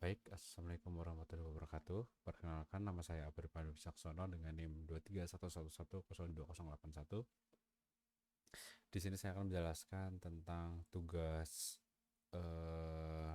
Baik, Assalamualaikum warahmatullahi wabarakatuh. Perkenalkan, nama saya Abdur Pandu Wicaksono dengan NIM 23111002081. Di sini saya akan menjelaskan tentang tugas eh,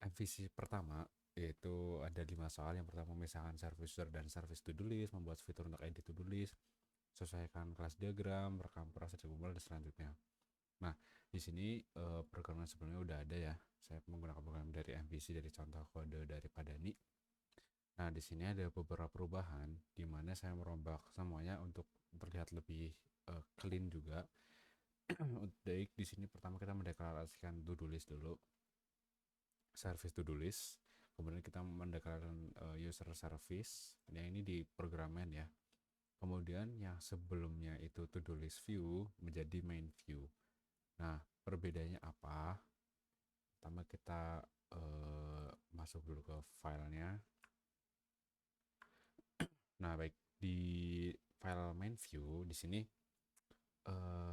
MVC pertama, yaitu ada 5 soal. Yang pertama, memisahkan service user dan service to-do list, membuat fitur untuk edit to-do list, sesuaikan kelas diagram, rekam proses kumul, dan selanjutnya. Nah, di sini perkenalan sebelumnya udah ada ya. Saya menggunakan program dari MVC dari contoh kode dari Padani. Nah, di sini ada beberapa perubahan di mana saya merombak semuanya untuk terlihat lebih clean juga. Baik, di sini pertama kita mendeklarasikan to-do list dulu, service to-do list. Kemudian kita mendeklarasikan user service. Yang ini di programmen ya. Kemudian yang sebelumnya itu to-do list view menjadi main view. Nah, perbedaannya apa? Pertama kita masuk dulu ke filenya. Nah, baik, di file main view di sini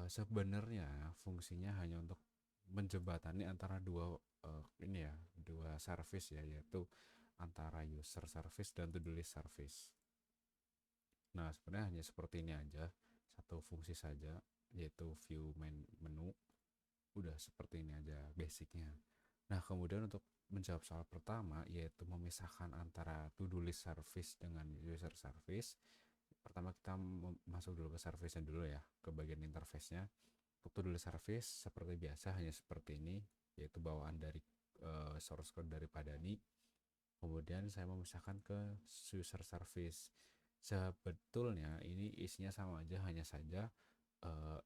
sebenarnya fungsinya hanya untuk menjembatani antara dua service ya, yaitu antara user service dan to-do list service. Nah, sebenarnya hanya seperti ini aja, satu fungsi saja, yaitu view main menu. Udah seperti ini aja basicnya. Nah, kemudian untuk menjawab soal pertama, yaitu memisahkan antara to-do list service dengan user service. Pertama kita masuk dulu ke service-nya dulu ya, ke bagian interface-nya. Untuk to-do list service seperti biasa hanya seperti ini, yaitu bawaan dari source code dari Padani. Kemudian saya memisahkan ke user service. Sebetulnya ini isinya sama aja, hanya saja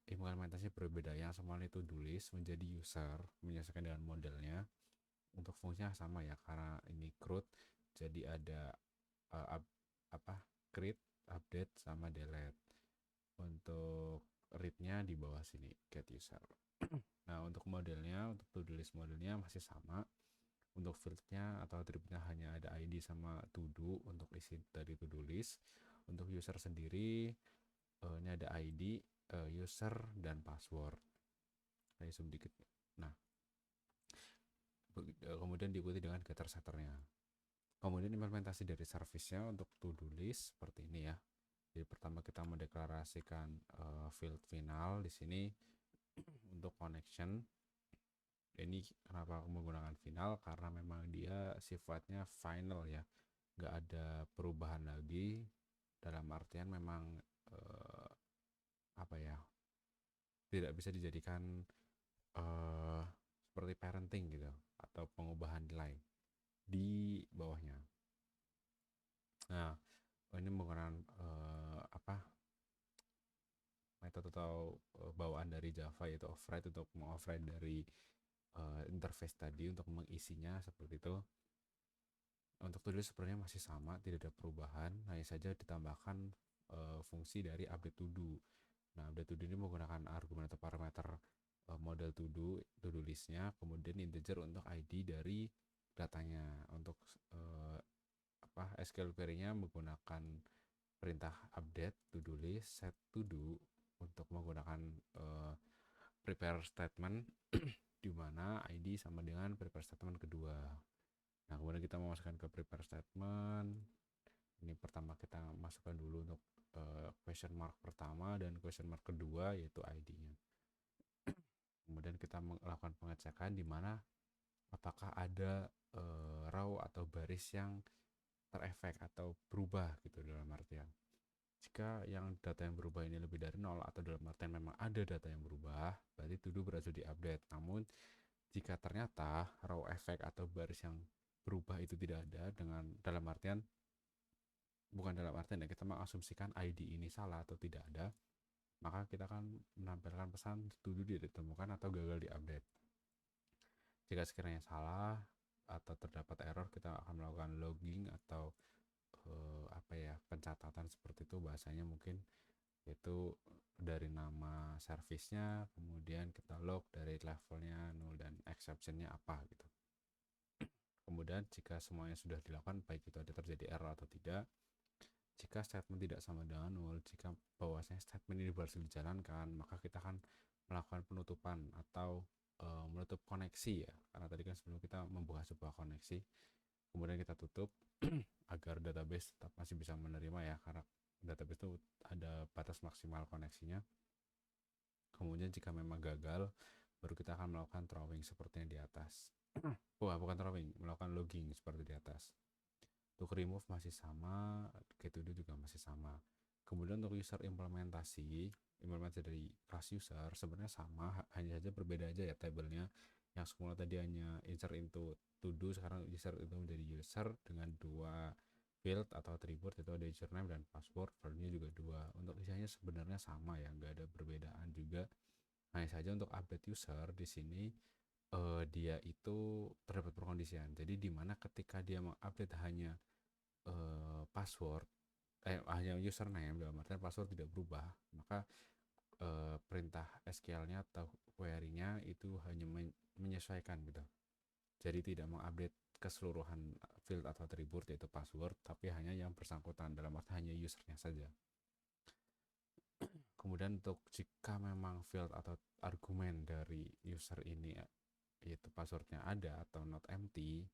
implementasi berbeda. Yang semua itu to-do list menjadi user, menyesuaikan dengan modelnya. Untuk fungsinya sama ya, karena ini CRUD, jadi ada create, update, sama delete. Untuk read-nya di bawah sini, get user. Nah, untuk modelnya, untuk to-do list modelnya masih sama. Untuk field-nya atau attribute-nya hanya ada ID sama to do untuk isi dari to do list. Untuk user sendiri, ini ada ID, user, dan password. Saya zoom dikit. Nah, kemudian diikuti dengan getter setternya. Kemudian implementasi dari service-nya untuk to do list seperti ini ya. Jadi pertama kita mendeklarasikan field final di sini untuk connection. Ini kenapa aku menggunakan final, karena memang dia sifatnya final ya, nggak ada perubahan lagi, dalam artian memang apa ya, tidak bisa dijadikan eh, seperti parenting gitu atau pengubahan nilai di bawahnya. Nah, ini menggunakan metode atau bawaan dari Java, yaitu override, untuk mengoverride dari interface tadi untuk mengisinya seperti itu. Untuk tulis sebenarnya masih sama, tidak ada perubahan, hanya saja ditambahkan fungsi dari update to do. Nah, update to do ini menggunakan argumen atau parameter model to do listnya, kemudian integer untuk ID dari datanya. Untuk SQL query-nya menggunakan perintah update to do list set to do untuk menggunakan prepare statement di mana ID sama dengan prepare statement kedua. Nah, kemudian kita memasukkan ke prepare statement. Ini pertama kita masukkan dulu untuk question mark pertama dan question mark kedua, yaitu ID-nya. Kemudian kita melakukan pengecekan di mana apakah ada row atau baris yang terefek atau berubah gitu, dalam artian jika yang data yang berubah ini lebih dari 0 atau dalam artian memang ada data yang berubah, berarti to do berhasil diupdate. Namun jika ternyata row effect atau baris yang berubah itu tidak ada, dengan dalam artian bukan dalam artian ya, kita mengasumsikan ID ini salah atau tidak ada, maka kita akan menampilkan pesan to do tidak ditemukan atau gagal diupdate. Jika sekiranya salah atau terdapat error, kita akan melakukan logging atau pencatatan seperti itu bahasanya mungkin, yaitu dari nama service-nya, kemudian kita log dari levelnya, null, dan exception-nya apa gitu. Kemudian jika semuanya sudah dilakukan, baik itu ada terjadi error atau tidak, jika statement tidak sama dengan null, jika bahwasanya statement ini berhasil dijalankan, maka kita akan melakukan penutupan atau menutup koneksi ya, karena tadi kan sebelum kita membuka sebuah koneksi kemudian kita tutup agar database tetap masih bisa menerima ya, karena database itu ada batas maksimal koneksinya. Kemudian jika memang gagal, baru kita akan melakukan throwing seperti yang di atas. Bukan throwing, melakukan logging seperti di atas. Untuk remove masih sama, get to do juga masih sama. Kemudian untuk user implementasi dari class user sebenarnya sama, hanya saja berbeda aja ya tabelnya. Yang semula tadi hanya insert into to do, sekarang user itu menjadi user dengan 2 field atau attribute, itu ada username dan password, value-nya juga 2. Untuk isinya sebenarnya sama ya, nggak ada perbedaan juga. Hanya saja untuk update user di sini dia itu terdapat perkondisian. Jadi dimana ketika dia mengupdate hanya password, hanya username, dalam artian password tidak berubah, maka perintah SQL-nya atau query-nya itu hanya menyesuaikan gitu. Jadi tidak mengupdate keseluruhan field atau atribut yaitu password, tapi hanya yang bersangkutan, dalam arti hanya usernya saja. Kemudian untuk jika memang field atau argumen dari user ini yaitu passwordnya ada atau not empty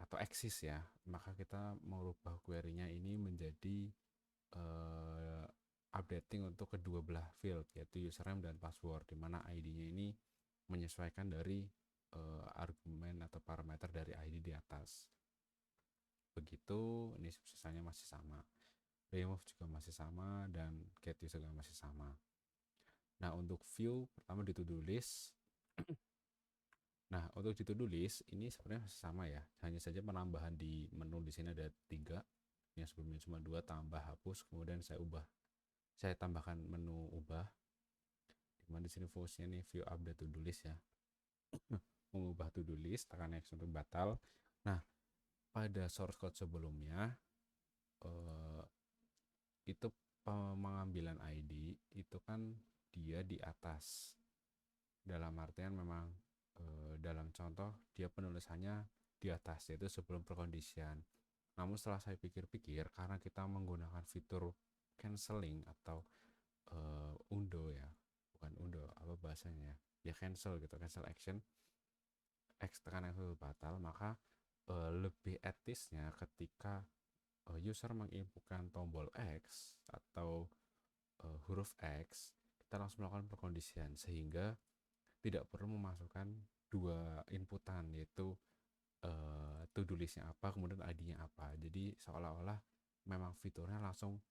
atau eksis ya, maka kita merubah query-nya ini menjadi updating untuk kedua belah field yaitu username dan password, di mana ID-nya ini menyesuaikan dari argumen atau parameter dari ID di atas. Begitu, ini sisanya masih sama. Remove juga masih sama dan get user juga masih sama. Nah, untuk view pertama di to do list. Nah, untuk di to do list ini sebenarnya masih sama ya. Hanya saja penambahan di menu di sini ada 3. Yang sebelumnya cuma 2, tambah, hapus, kemudian saya tambahkan menu ubah. Dimana di sini fungsinya nih view update to do list ya. Mengubah to do list, tekan next untuk batal. Nah, pada source code sebelumnya itu pengambilan ID itu kan dia di atas, dalam artian memang dalam contoh dia penulisannya di atas yaitu sebelum perkondisian. Namun setelah saya pikir-pikir, karena kita menggunakan fitur canceling atau undo ya, bukan undo, apa bahasanya ya, cancel gitu, cancel action, X tekan X itu batal, maka lebih etisnya ketika user menginputkan tombol X atau huruf X, kita langsung melakukan perkondisian sehingga tidak perlu memasukkan 2 inputan, yaitu to do listnya apa kemudian ID-nya apa. Jadi seolah-olah memang fiturnya langsung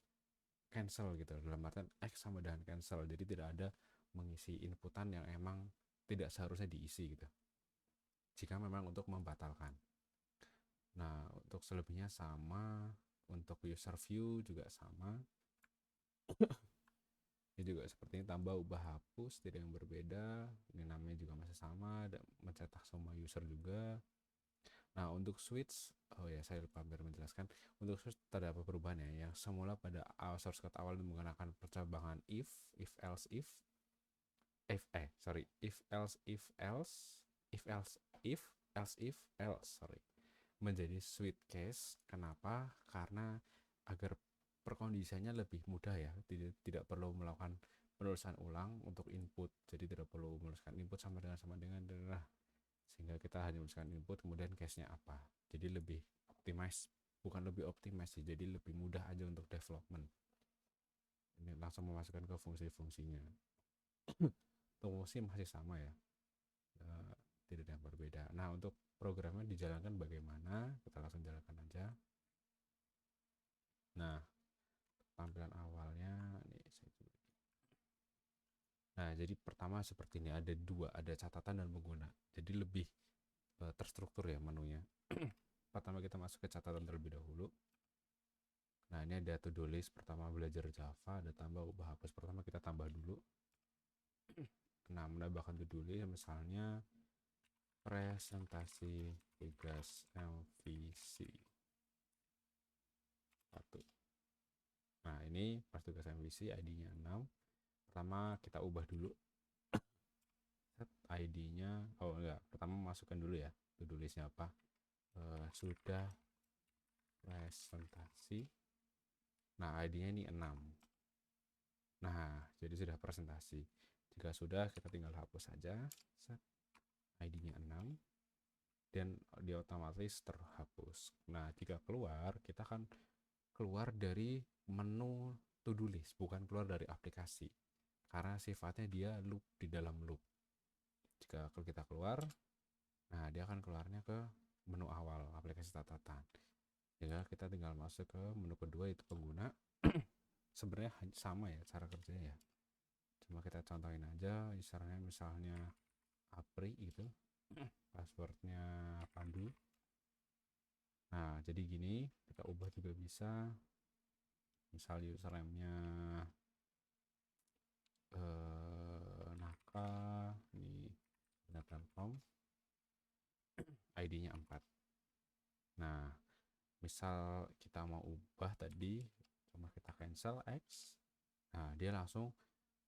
cancel gitu, dalam artian X sama dengan cancel, jadi tidak ada mengisi inputan yang emang tidak seharusnya diisi gitu jika memang untuk membatalkan. Nah, untuk selebihnya sama. Untuk user view juga sama. Ini juga seperti ini, tambah, ubah, hapus, tidak yang berbeda. Ini namanya juga masih sama, dan mencetak semua user juga. Nah, untuk switch, oh ya saya lupa menjelaskan. Untuk switch terdapat perubahan ya. Yang semula pada source code awal menggunakan percabangan if else if else menjadi switch case. Kenapa? Karena agar perkondisiannya lebih mudah ya, tidak perlu melakukan penulisan ulang untuk input, jadi tidak perlu menuliskan input sama dengan sehingga kita hanya menuliskan input kemudian case-nya apa, jadi lebih optimize, bukan lebih optimize sih, jadi lebih mudah aja untuk development. Ini langsung memasukkan ke fungsi-fungsinya. Fungsi masih sama ya, tidak ada yang berbeda. Nah, untuk programnya dijalankan bagaimana, kita langsung jalankan aja. Nah, tampilan awalnya nih saya coba. Nah, jadi pertama seperti ini, ada 2, ada catatan dan pengguna, jadi lebih terstruktur ya menunya. Pertama kita masuk ke catatan terlebih dahulu. Nah, ini ada to do list, pertama belajar Java, ada tambah, ubah, hapus. Pertama kita tambah dulu. Nah, menambahkan to do list misalnya presentasi tugas MVC 1. Nah, ini pas tugas MVC ID-nya 6. Pertama kita ubah dulu set ID-nya, oh enggak, pertama masukkan dulu ya to do list-nya apa. Sudah presentasi. Nah, ID-nya ini 6. Nah, jadi sudah presentasi. Jika sudah, kita tinggal hapus saja. Set. ID-nya 6, dan dia otomatis terhapus. Nah, jika keluar, kita akan keluar dari menu to-do list, bukan keluar dari aplikasi. Karena sifatnya dia loop, di dalam loop. Jika kita keluar, nah dia akan keluarnya ke menu awal aplikasi catatan. Jika kita tinggal masuk ke menu kedua, itu pengguna. Sebenarnya sama ya cara kerjanya ya. Cuma kita contohin aja, username misalnya Apri gitu, passwordnya Pandu. Nah, jadi gini, kita ubah juga bisa. Misal username-nya Naka, ini Telkom, ID-nya 4. Nah, misal kita mau ubah tadi, cuma kita cancel X, nah dia langsung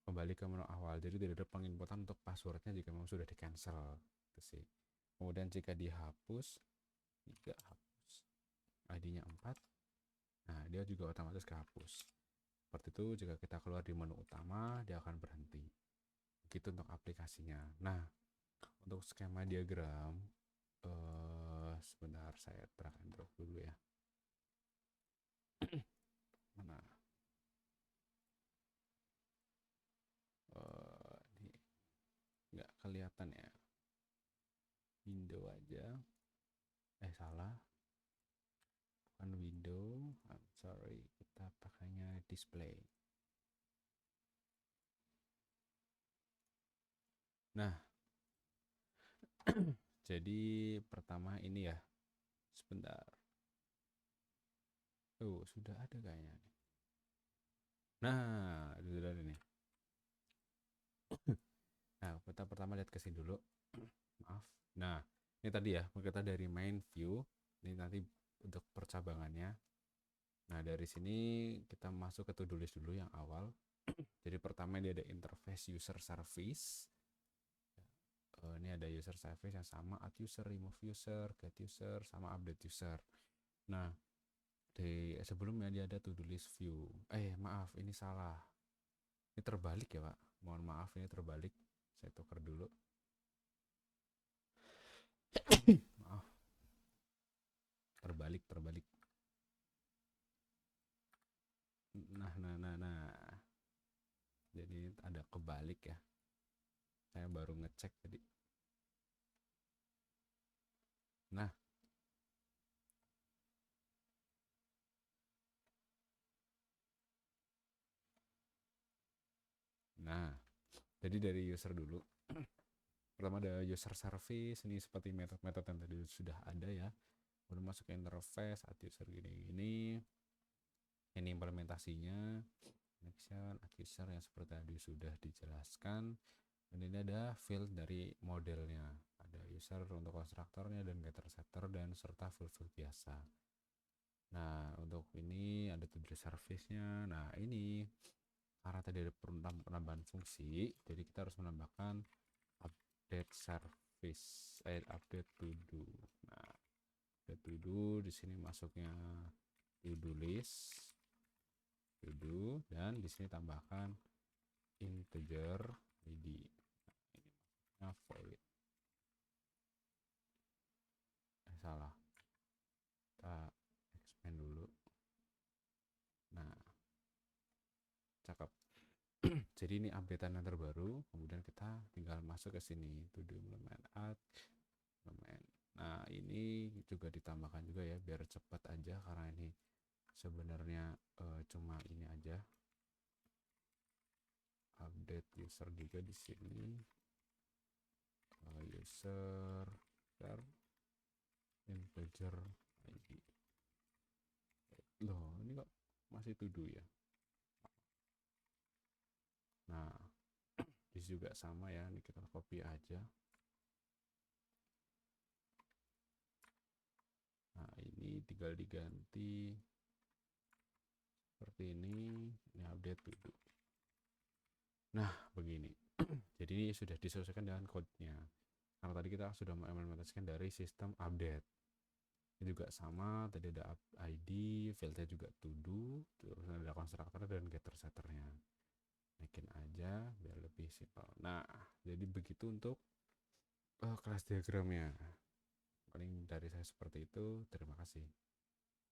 kembali ke menu awal, jadi tidak ada penginputan untuk passwordnya jika memang sudah di cancel itu sih. Kemudian jika dihapus, jika hapus ID-nya 4, nah dia juga otomatis kehapus. Seperti itu, jika kita keluar di menu utama, dia akan berhenti. Begitu untuk aplikasinya. Nah, untuk skema diagram, sebentar saya drag and drop dulu ya. Mana? Ini nggak kelihatan ya. Window aja. Salah. Bukan window. I'm sorry. Kita pakainya display. Nah, jadi pertama ini ya. Sebentar. Sudah ada kayaknya. Nah, sudah ada nih. Nah, kita pertama lihat ke sini dulu. Maaf. Nah, ini tadi ya, kita dari main view. Ini nanti untuk percabangannya. Nah, dari sini kita masuk ke to-do list dulu yang awal. Jadi pertama ini ada interface user service. Ini ada user service yang sama, add user, remove user, get user, sama update user. Nah, di sebelumnya dia ada to-do list view. Maaf, ini salah. Ini terbalik ya, Pak. Mohon maaf, ini terbalik. Saya tukar dulu. Maaf. Terbalik. Nah. Jadi ada kebalik ya. Saya baru ngecek tadi. Nah, jadi dari user dulu. Pertama ada user service, ini seperti metode-metode yang tadi sudah ada ya. Kemudian masuk ke interface, add user gini-gini. Ini implementasinya, connection, add user yang seperti tadi sudah dijelaskan. Dan ini ada field dari modelnya. Ada user untuk konstruktornya dan getter setter dan serta field biasa. Nah, untuk ini ada to-do service-nya. Nah, ini karena tadi ada penambahan fungsi, jadi kita harus menambahkan update service, update to do. Nah, update to do di sini masuknya to do list, to do, dan di sini tambahkan integer id. Ini maksudnya void. Salah. Kita expand dulu. Nah, cakep. Jadi ini updatean yang terbaru, kemudian kita tinggal masuk ke sini, to do element add element. Nah, ini juga ditambahkan juga ya biar cepat aja, karena ini sebenarnya cuma ini aja. Update user juga di sini. User integer id. Loh, ini kok masih to do ya? Nah, ini juga sama ya, ini kita copy aja. Nah, ini tinggal diganti seperti ini update to do. Nah, begini. Jadi ini sudah disesuaikan dengan code-nya. Karena tadi kita sudah mengimplementasikan dari sistem update. Ini juga sama, tadi ada ID, fieldnya juga to do, terus ada konstruktor dan getter setternya. Naikin aja biar lebih simpel. Nah, jadi begitu untuk kelas diagramnya. Paling dari saya seperti itu. Terima kasih.